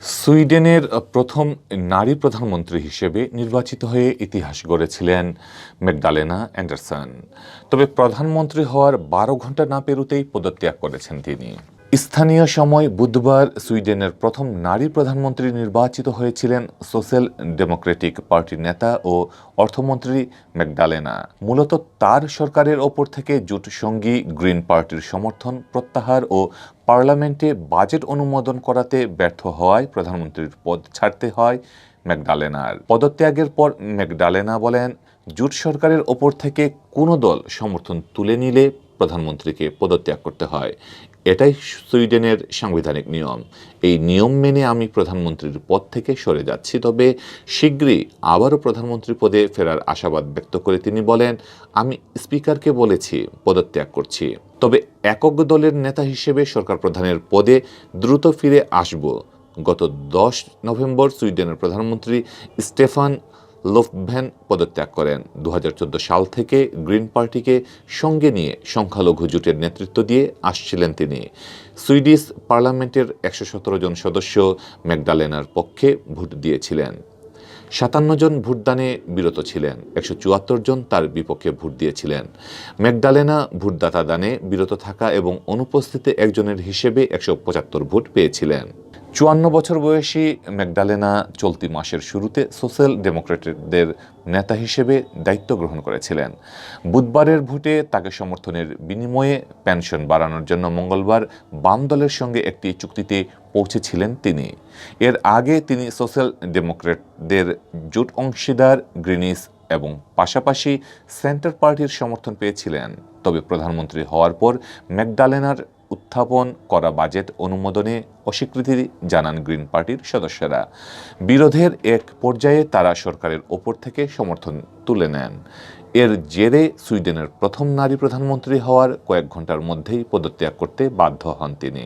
সুইডেনের প্রথম নারী প্রধানমন্ত্রী হিসেবে নির্বাচিত হয়ে ইতিহাস গড়েছিলেন ম্যাগডালেনা অ্যান্ডারসন। তবে প্রধানমন্ত্রী হওয়ার 12 ঘন্টা না পেরোতেই পদত্যাগ করেছেন তিনি। স্থানীয় সময় বুধবার সুইডেনের প্রথম নারী প্রধানমন্ত্রী নির্বাচিত হয়েছিলেন সোশ্যাল ডেমোক্রেটিক পার্টির নেতা ও অর্থমন্ত্রী ম্যাগডালেনা। মূলত তার সরকারের ওপর থেকে জোট সঙ্গী গ্রিন পার্টির সমর্থন প্রত্যাহার ও পার্লামেন্টে বাজেট অনুমোদন করাতে ব্যর্থ হওয়ায় প্রধানমন্ত্রীর পদ ছাড়তে হয় ম্যাগডালেনার। পদত্যাগের পর ম্যাগডালেনা বলেন, জোট সরকারের ওপর থেকে কোনো দল সমর্থন তুলে নিলে প্রধানমন্ত্রীকে পদত্যাগ করতে হয়। এটাই সুইডেনের সাংবিধানিক নিয়ম। এই নিয়ম মেনে আমি প্রধানমন্ত্রীর পদ থেকে সরে যাচ্ছি, তবে শীঘ্রই আবারও প্রধানমন্ত্রী পদে ফেরার আশাবাদ ব্যক্ত করে তিনি বলেন, আমি স্পিকারকে বলেছি পদত্যাগ করছি, তবে একক দলের নেতা হিসেবে সরকার প্রধানের পদে দ্রুত ফিরে আসব। গত 10 নভেম্বর সুইডেনের প্রধানমন্ত্রী স্টেফান লোফভেন পদত্যাগ করেন। 2014 সাল থেকে গ্রিন পার্টিকে সঙ্গে নিয়ে সংখ্যালঘু জোটের নেতৃত্ব দিয়ে আসছিলেন তিনি। সুইডিশ পার্লামেন্টের 117 জন সদস্য ম্যাগডালেনার পক্ষে ভোট দিয়েছিলেন। 57 জন ভোটদানে বিরত ছিলেন, 174 জন তার বিপক্ষে ভোট দিয়েছিলেন। ম্যাগডালেনা ভোটদাতা দানে বিরত থাকা এবং অনুপস্থিত একজনের হিসেবে 175 ভোট পেয়েছিলেন। 54 বছর বয়সী ম্যাগডালেনা চলতি মাসের শুরুতে সোশ্যাল ডেমোক্রেটদের নেতা হিসেবে দায়িত্ব গ্রহণ করেছিলেন। বুধবারের ভোটে তাকে সমর্থনের বিনিময়ে পেনশন বাড়ানোর জন্য মঙ্গলবার বাম দলের সঙ্গে একটি চুক্তিতে পৌঁছেছিলেন তিনি। এর আগে তিনি সোশ্যাল ডেমোক্রেটদের জোট অংশীদার গ্রিনিস এবং পাশাপাশি সেন্টার পার্টির সমর্থন পেয়েছিলেন। তবে প্রধানমন্ত্রী হওয়ার পর ম্যাগডালেনার উত্থাপন করা বাজেট অনুমোদনে অস্বীকৃতি জানান গ্রিন পার্টির সদস্যরা। বিরোধের এক পর্যায়ে তারা সরকারের ওপর থেকে সমর্থন তুলে নেন। এর জেরে সুইডেনের প্রথম নারী প্রধানমন্ত্রী হওয়ার কয়েক ঘন্টার মধ্যেই পদত্যাগ করতে বাধ্য হন তিনি।